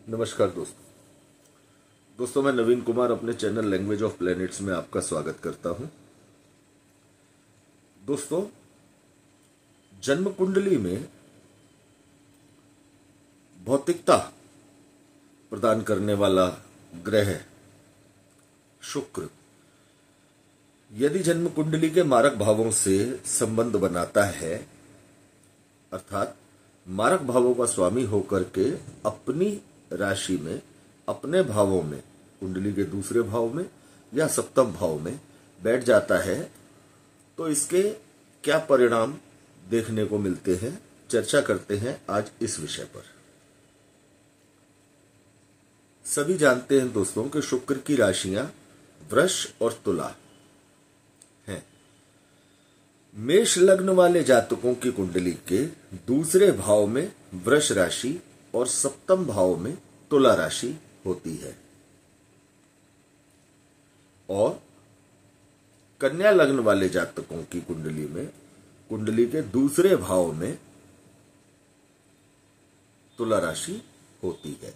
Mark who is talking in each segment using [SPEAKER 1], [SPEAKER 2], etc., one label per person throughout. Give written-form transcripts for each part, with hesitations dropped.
[SPEAKER 1] नमस्कार दोस्तों मैं नवीन कुमार अपने चैनल लैंग्वेज ऑफ प्लैनेट्स में आपका स्वागत करता हूं। दोस्तों, जन्म कुंडली में भौतिकता प्रदान करने वाला ग्रह शुक्र यदि जन्म कुंडली के मारक भावों से संबंध बनाता है, अर्थात मारक भावों का स्वामी होकर के अपनी राशि में, अपने भावों में, कुंडली के दूसरे भाव में या सप्तम भाव में बैठ जाता है, तो इसके क्या परिणाम देखने को मिलते हैं, चर्चा करते हैं आज इस विषय पर। सभी जानते हैं दोस्तों कि शुक्र की राशियां वृष और तुला हैं। मेष लग्न वाले जातकों की कुंडली के दूसरे भाव में वृष राशि और सप्तम भाव में तुला राशि होती है, और कन्या लग्न वाले जातकों की कुंडली में कुंडली के दूसरे भाव में तुला राशि होती है।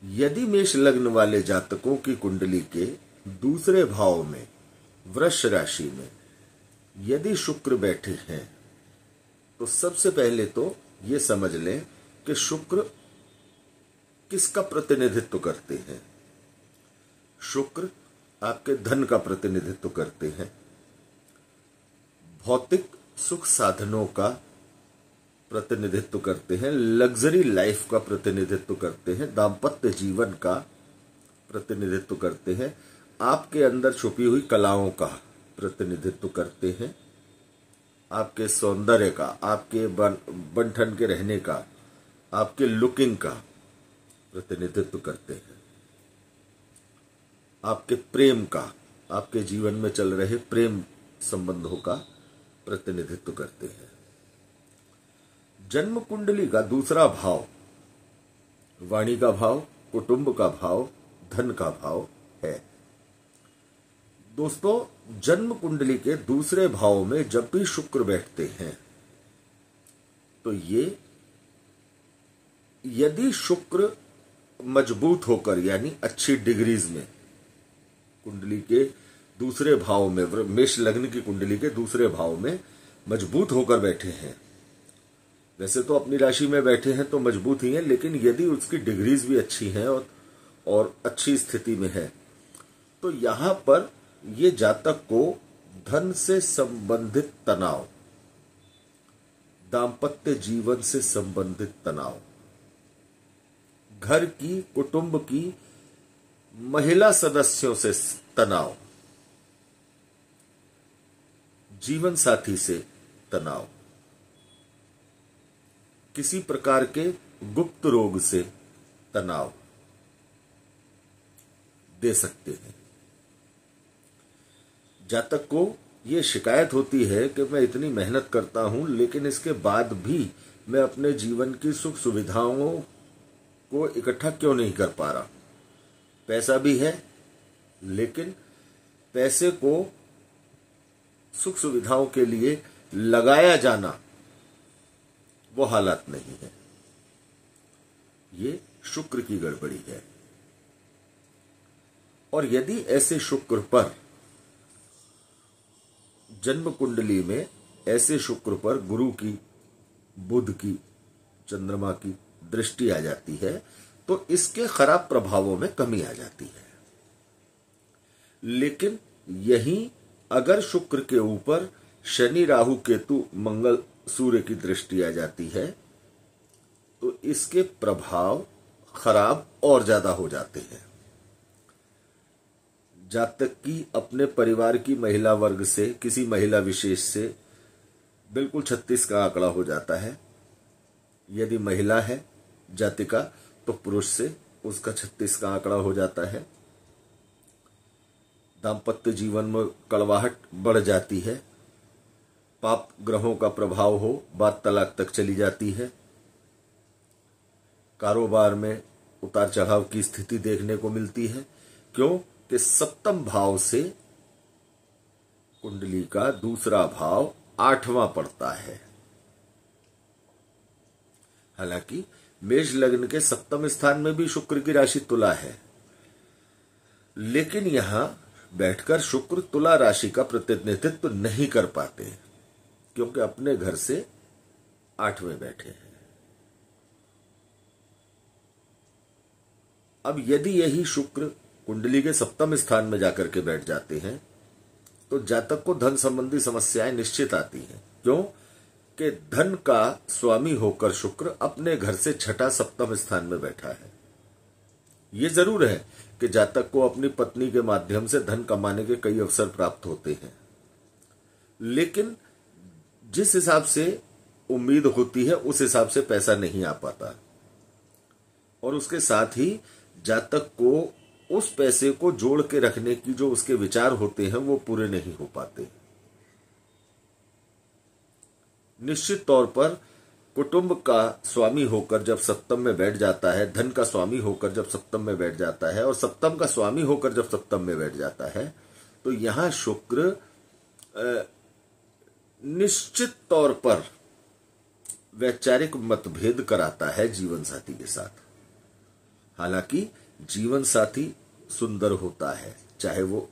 [SPEAKER 1] यदि मेष लग्न वाले जातकों की कुंडली के दूसरे भाव में वृष राशि में यदि शुक्र बैठे हैं, तो सबसे पहले तो ये समझ लें कि शुक्र किसका प्रतिनिधित्व करते हैं। शुक्र आपके धन का प्रतिनिधित्व करते हैं, भौतिक सुख साधनों का प्रतिनिधित्व करते हैं, लग्जरी लाइफ का प्रतिनिधित्व करते हैं, दाम्पत्य जीवन का प्रतिनिधित्व करते हैं, आपके अंदर छुपी हुई कलाओं का प्रतिनिधित्व करते हैं, आपके सौंदर्य का, आपके बनठन के रहने का, आपके लुकिंग का प्रतिनिधित्व करते हैं, आपके प्रेम का, आपके जीवन में चल रहे प्रेम संबंधों का प्रतिनिधित्व करते हैं। जन्म कुंडली का दूसरा भाव वाणी का भाव, कुटुंब का भाव, धन का भाव है। दोस्तों, जन्म कुंडली के दूसरे भाव में जब भी शुक्र बैठते हैं, तो ये यदि शुक्र मजबूत होकर, यानी अच्छी डिग्रीज में कुंडली के दूसरे भाव में, मेष लग्न की कुंडली के दूसरे भाव में मजबूत होकर बैठे हैं, वैसे तो अपनी राशि में बैठे हैं तो मजबूत ही हैं, लेकिन यदि उसकी डिग्रीज भी अच्छी हैं और अच्छी स्थिति में है, तो यहां पर ये जातक को धन से संबंधित तनाव, दाम्पत्य जीवन से संबंधित तनाव, घर की, कुटुंब की, महिला सदस्यों से तनाव, जीवन साथी से तनाव, किसी प्रकार के गुप्त रोग से तनाव दे सकते हैं। जातक को ये शिकायत होती है कि मैं इतनी मेहनत करता हूं, लेकिन इसके बाद भी मैं अपने जीवन की सुख सुविधाओं को इकट्ठा क्यों नहीं कर पा रहा। पैसा भी है, लेकिन पैसे को सुख सुविधाओं के लिए लगाया जाना वो हालात नहीं है। ये शुक्र की गड़बड़ी है। और यदि ऐसे शुक्र पर, जन्म कुंडली में ऐसे शुक्र पर गुरु की, बुध की, चंद्रमा की दृष्टि आ जाती है, तो इसके खराब प्रभावों में कमी आ जाती है। लेकिन यहीं अगर शुक्र के ऊपर शनि, राहु, केतु, मंगल, सूर्य की दृष्टि आ जाती है, तो इसके प्रभाव खराब और ज्यादा हो जाते हैं। जातक की अपने परिवार की महिला वर्ग से, किसी महिला विशेष से बिल्कुल 36 का आंकड़ा हो जाता है। यदि महिला है जातिका, तो पुरुष से उसका 36 का आंकड़ा हो जाता है। दाम्पत्य जीवन में कड़वाहट बढ़ जाती है। पाप ग्रहों का प्रभाव हो, बात तलाक तक चली जाती है। कारोबार में उतार चढ़ाव की स्थिति देखने को मिलती है। क्यों कि सप्तम भाव से कुंडली का दूसरा भाव 8वां पड़ता है। हालांकि मेष लग्न के सप्तम स्थान में भी शुक्र की राशि तुला है, लेकिन यहां बैठकर शुक्र तुला राशि का प्रतिनिधित्व नहीं कर पाते क्योंकि अपने घर से 8वें बैठे हैं। अब यदि यही शुक्र कुंडली के सप्तम स्थान में जाकर के बैठ जाते हैं तो जातक को धन संबंधी समस्याएं निश्चित आती हैं। क्यों कि धन का स्वामी होकर शुक्र अपने घर से छठा सप्तम स्थान में बैठा है। ये जरूर है कि जातक को अपनी पत्नी के माध्यम से धन कमाने के कई अवसर प्राप्त होते हैं, लेकिन जिस हिसाब से उम्मीद होती है उस हिसाब से पैसा नहीं आ पाता, और उसके साथ ही जातक को उस पैसे को जोड़ के रखने की जो उसके विचार होते हैं वो पूरे नहीं हो पाते। निश्चित तौर पर कुटुंब का स्वामी होकर जब सप्तम में बैठ जाता है, धन का स्वामी होकर जब सप्तम में बैठ जाता है और सप्तम का स्वामी होकर जब सप्तम में बैठ जाता है, तो यहां शुक्र निश्चित तौर पर वैचारिक मतभेद कराता है जीवन साथी के साथ। हालांकि जीवन साथी सुंदर होता है, चाहे वो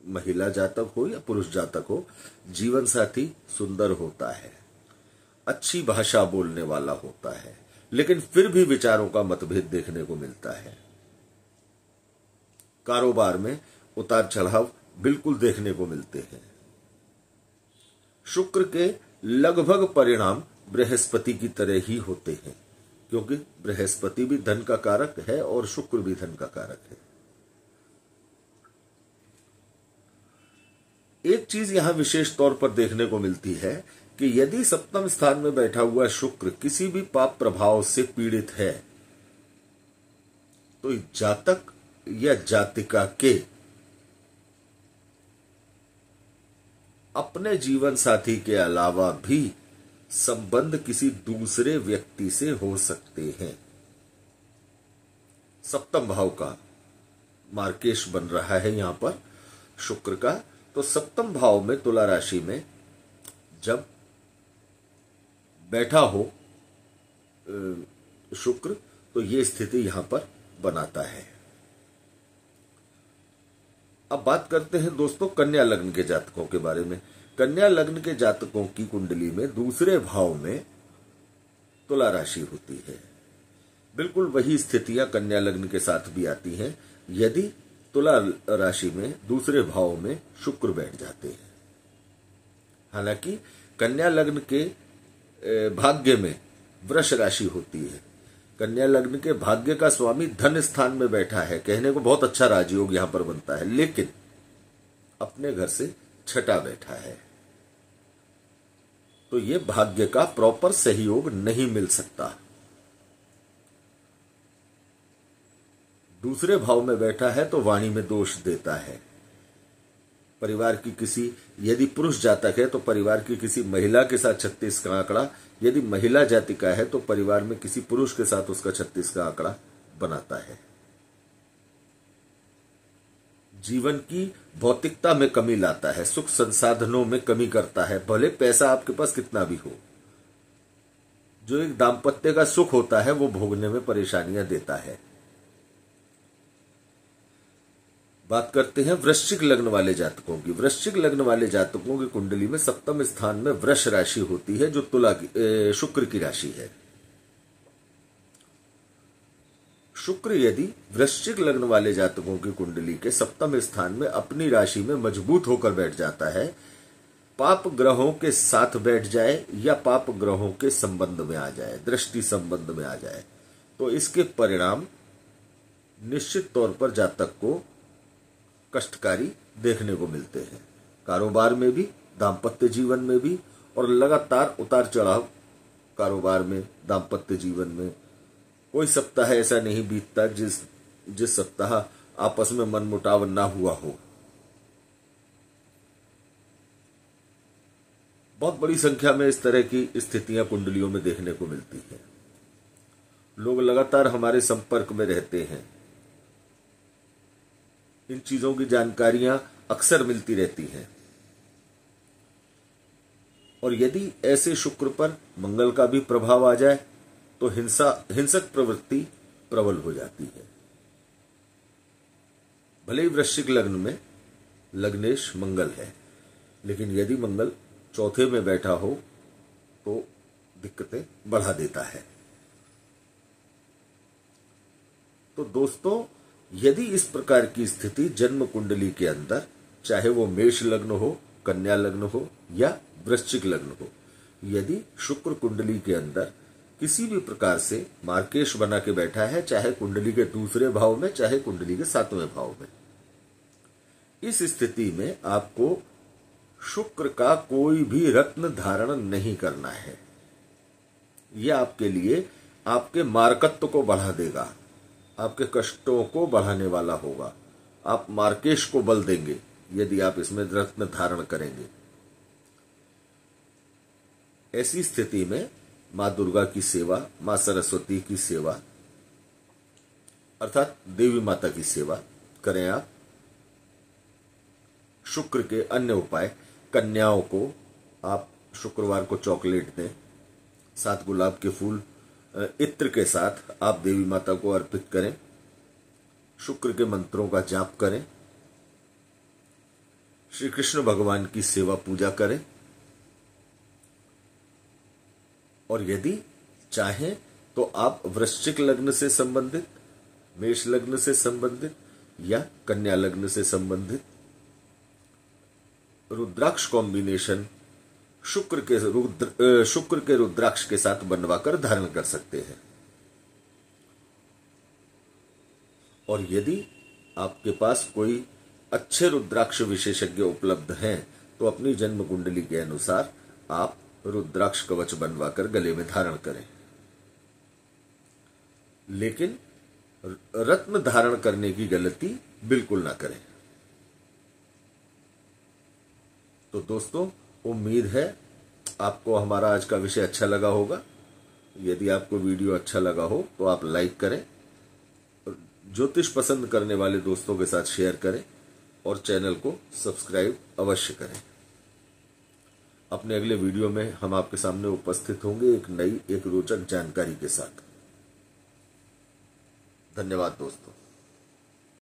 [SPEAKER 1] महिला जातक हो या पुरुष जातक हो, जीवन साथी सुंदर होता है, अच्छी भाषा बोलने वाला होता है, लेकिन फिर भी विचारों का मतभेद देखने को मिलता है। कारोबार में उतार चढ़ाव बिल्कुल देखने को मिलते हैं। शुक्र के लगभग परिणाम बृहस्पति की तरह ही होते हैं, क्योंकि बृहस्पति भी धन का कारक है और शुक्र भी धन का कारक है। एक चीज यहां विशेष तौर पर देखने को मिलती है कि यदि सप्तम स्थान में बैठा हुआ शुक्र किसी भी पाप प्रभाव से पीड़ित है तो जातक या जातिका के अपने जीवन साथी के अलावा भी संबंध किसी दूसरे व्यक्ति से हो सकते हैं। सप्तम भाव का मार्केश बन रहा है यहां पर शुक्र का, तो सप्तम भाव में तुला राशि में जब बैठा हो शुक्र, तो ये स्थिति यहां पर बनाता है। अब बात करते हैं दोस्तों कन्या लग्न के जातकों के बारे में। कन्या लग्न के जातकों की कुंडली में दूसरे भाव में तुला राशि होती है। बिल्कुल वही स्थितियां कन्या लग्न के साथ भी आती हैं यदि तुला राशि में दूसरे भाव में शुक्र बैठ जाते हैं। हालांकि कन्या लग्न के भाग्य में वृष राशि होती है। कन्या लग्न के भाग्य का स्वामी धन स्थान में बैठा है, कहने को बहुत अच्छा राजयोग यहां पर बनता है, लेकिन अपने घर से छठा बैठा है, तो ये भाग्य का प्रॉपर सहयोग नहीं मिल सकता। दूसरे भाव में बैठा है तो वाणी में दोष देता है। परिवार की किसी, यदि पुरुष जातक है तो परिवार की किसी महिला के साथ 36 का आंकड़ा, यदि महिला जातिका है तो परिवार में किसी पुरुष के साथ उसका 36 का आंकड़ा बनाता है। जीवन की भौतिकता में कमी लाता है, सुख संसाधनों में कमी करता है, भले पैसा आपके पास कितना भी हो। जो एक दाम्पत्य का सुख होता है वो भोगने में परेशानियां देता है। बात करते हैं वृश्चिक लग्न वाले जातकों की। वृश्चिक लग्न वाले जातकों की कुंडली में सप्तम स्थान में वृष राशि होती है, जो तुला की शुक्र की राशि है। शुक्र यदि वृश्चिक लग्न वाले जातकों की कुंडली के सप्तम स्थान में अपनी राशि में मजबूत होकर बैठ जाता है, पाप ग्रहों के साथ बैठ जाए या पाप ग्रहों के संबंध में आ जाए, दृष्टि संबंध में आ जाए, तो इसके परिणाम निश्चित तौर पर जातक को कष्टकारी देखने को मिलते हैं। कारोबार में भी, दाम्पत्य जीवन में भी, और लगातार उतार चढ़ाव कारोबार में, दाम्पत्य जीवन में। कोई सप्ताह ऐसा नहीं बीतता जिस सप्ताह आपस में मनमुटाव ना हुआ हो। बहुत बड़ी संख्या में इस तरह की स्थितियां कुंडलियों में देखने को मिलती हैं। लोग लगातार हमारे संपर्क में रहते हैं, इन चीजों की जानकारियां अक्सर मिलती रहती हैं। और यदि ऐसे शुक्र पर मंगल का भी प्रभाव आ जाए तो हिंसक प्रवृत्ति प्रबल हो जाती है। भले ही वृश्चिक लग्न में लग्नेश मंगल है, लेकिन यदि मंगल चौथे में बैठा हो तो दिक्कतें बढ़ा देता है। तो दोस्तों, यदि इस प्रकार की स्थिति जन्म कुंडली के अंदर, चाहे वो मेष लग्न हो, कन्या लग्न हो या वृश्चिक लग्न हो, यदि शुक्र कुंडली के अंदर किसी भी प्रकार से मार्केश बना के बैठा है, चाहे कुंडली के दूसरे भाव में, चाहे कुंडली के 7वें भाव में, इस स्थिति में आपको शुक्र का कोई भी रत्न धारण नहीं करना है। यह आपके लिए आपके मार्कत्व को बढ़ा देगा, आपके कष्टों को बढ़ाने वाला होगा। आप मार्केश को बल देंगे यदि आप इसमें रत्न धारण करेंगे। ऐसी स्थिति में मां दुर्गा की सेवा, मां सरस्वती की सेवा अर्थात देवी माता की सेवा करें आप। शुक्र के अन्य उपाय, कन्याओं को आप शुक्रवार को चॉकलेट दें, 7 गुलाब के फूल इत्र के साथ आप देवी माता को अर्पित करें, शुक्र के मंत्रों का जाप करें, श्री कृष्ण भगवान की सेवा पूजा करें। और यदि चाहें तो आप वृश्चिक लग्न से संबंधित, मेष लग्न से संबंधित या कन्या लग्न से संबंधित रुद्राक्ष कॉम्बिनेशन शुक्र के रुद्राक्ष के साथ बनवाकर धारण कर सकते हैं। और यदि आपके पास कोई अच्छे रुद्राक्ष विशेषज्ञ उपलब्ध हैं तो अपनी जन्म कुंडली के अनुसार आप रुद्राक्ष कवच बनवाकर गले में धारण करें, लेकिन रत्न धारण करने की गलती बिल्कुल ना करें। तो दोस्तों, उम्मीद है आपको हमारा आज का विषय अच्छा लगा होगा। यदि आपको वीडियो अच्छा लगा हो तो आप लाइक करें, ज्योतिष पसंद करने वाले दोस्तों के साथ शेयर करें और चैनल को सब्सक्राइब अवश्य करें। अपने अगले वीडियो में हम आपके सामने उपस्थित होंगे एक नई, एक रोचक जानकारी के साथ। धन्यवाद दोस्तों।